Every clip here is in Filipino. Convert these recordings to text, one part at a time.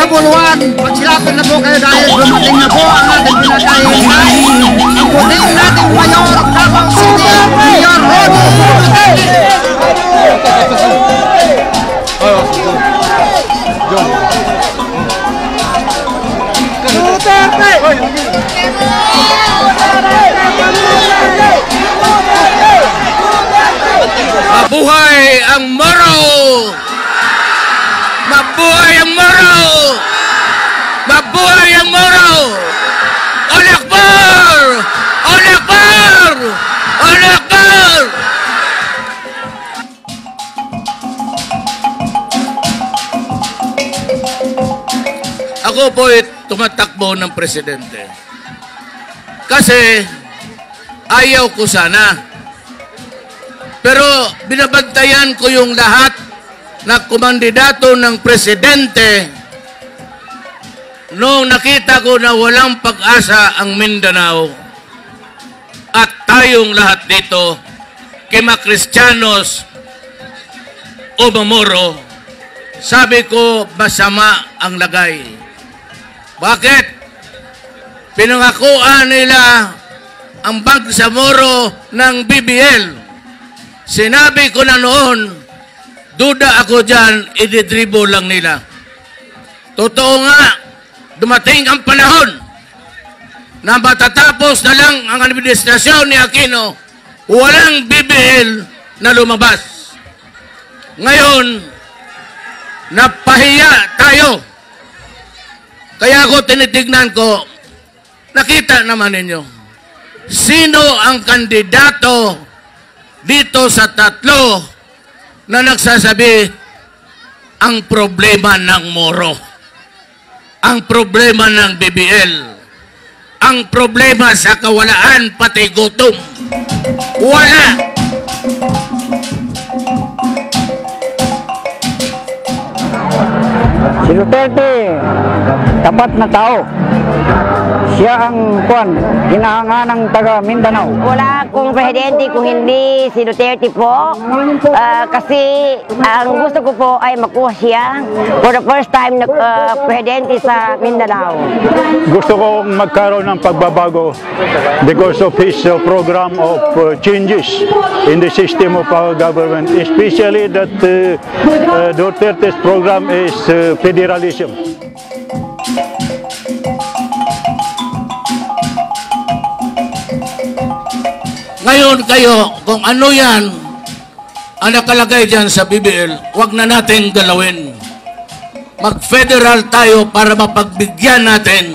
kabuluhan, magsilapin na po kayo dahil dumating na po ang ating pinagkahilingan. Ang puting nating mayor of Davao City, Mayor Rodi Duterte. Mabuhay ang Moro! Mabuhay ang Moro! Mabuhay ang Moro! Allahu Akbar! Allahu Akbar! Allahu Akbar! Ako po'y tumatakbo ng presidente. Kasi ayaw ko sana. Pero binabantayan ko yung lahat na kumandidato ng presidente noong nakita ko na walang pag-asa ang Mindanao at tayong lahat dito, kima Kristiyanos o Mamoro, sabi ko masama ang lagay. Bakit? Pinangakuan nila ang Bangsamoro ng BBL. Sinabi ko na noon, duda ako dyan, ididribo lang nila. Totoo nga, dumating ang panahon na matatapos na lang ang administrasyon ni Aquino, walang BBL na lumabas. Ngayon, napahiya tayo. Kaya ako tinitignan ko, nakita naman ninyo, sino ang kandidato dito sa tatlo na nagsasabi ang problema ng Moro, ang problema ng BBL, ang problema sa kawalaan pati gutom. Wala. Si Duterte, tapat na tao. Siya ang hinahangaan ng taga Mindanao. Wala akong presidente kung hindi si Duterte po. Kasi ang gusto ko po ay makuha siya for the first time na presidente sa Mindanao. Gusto ko magkaroon ng pagbabago because of his program of changes in the system of our government, especially that Duterte's program is federalism. Ngayon kayo, kung ano yan ang nakalagay dyan sa BBL, wag na natin galawin. Mag-federal tayo para mapagbigyan natin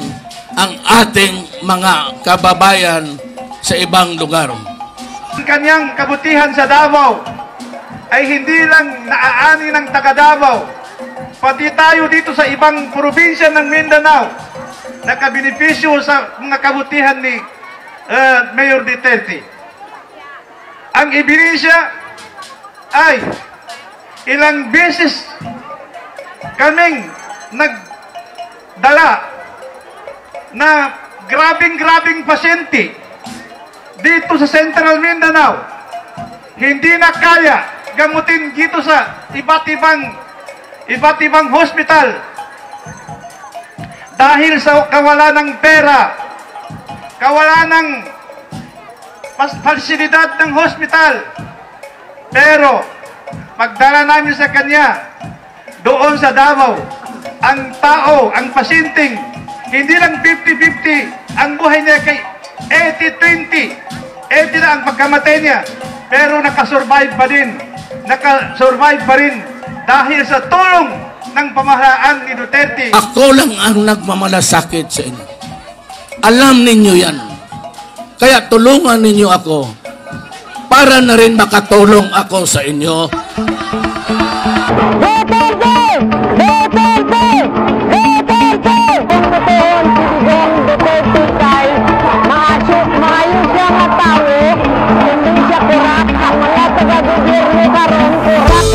ang ating mga kababayan sa ibang lugar. Ang kanyang kabutihan sa Davao ay hindi lang naaani ng taga Davao, pati tayo dito sa ibang probinsya ng Mindanao nakabenepisyo sa mga kabutihan ni Mayor Duterte. Ang ebidensya ay ilang beses kaming nagdala na grabing pasyente dito sa Central Mindanao. Hindi na kaya gamutin dito sa iba't ibang hospital dahil sa kawalan ng pera, kawalan ng pasilidad ng hospital. Pero pagdala namin sa kanya doon sa Davao, ang tao, ang pasyenteng hindi lang 50-50 ang buhay niya, kay 80-20, 80 na ang pagkamatay niya, pero nakasurvive pa rin dahil sa tulong ng pamahalaan ni Duterte. Ako lang ang nagmamalasakit sa inyo. Alam ninyo yan. Kaya tulungan ninyo ako para na rin makatulong ako sa inyo. Duterte! Duterte! Duterte! Kung Duterte kay maayos siya nga tao, hindi siya kurak. Ang mga taga-gobyerno karon kurak.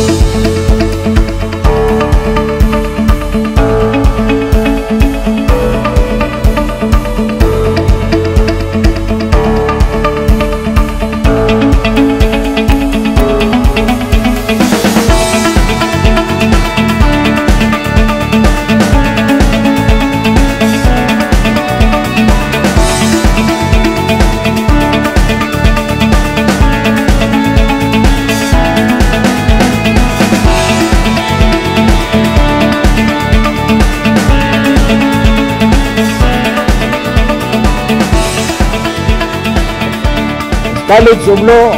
College of Law.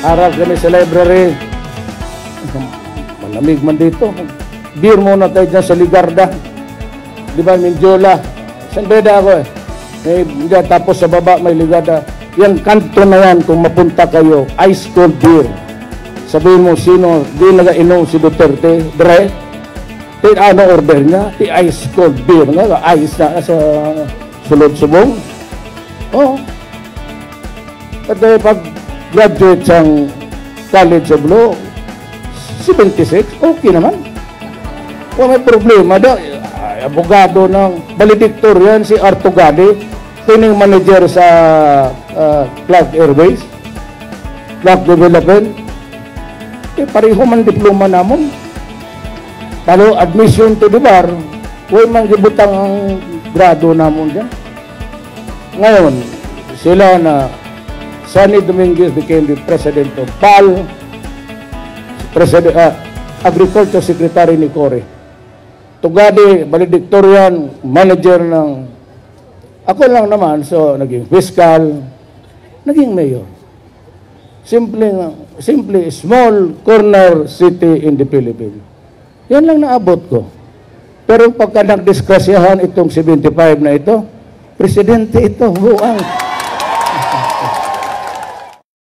Aral kami sa library. Malamig man dito. Beer muna tayo dyan sa Ligarda. Di ba, Mindiola? San beda ako eh. Tapos sa baba may Ligarda. Yan, kanto na yan kung mapunta kayo. Ice cold beer. Sabihin mo, sino, di nag-inom si Duterte, Dre? Ano order niya? Di ice cold beer. Ice na sa sulod-subong. Oo. At pag graduate sang College of Law, 76, okay naman. Kung may problema daw, abogado ng valedictorian si Arto Gade, training manager sa Clark Airways, Clark Development. Pareho man diploma namon. Talo admission to the bar, huwag man gibutang ang grado namon dyan. Ngayon, sila na Sonny Dominguez became the president of PAL, Agriculture Secretary ni Cory. Tugade, valedictorian, manager ng... Ako lang naman, so naging fiscal, naging mayor. Simply small corner city in the Philippines. Yan lang naabot ko. Pero pagka nagdiskrasyahan itong 75 na ito, presidente ito, buang.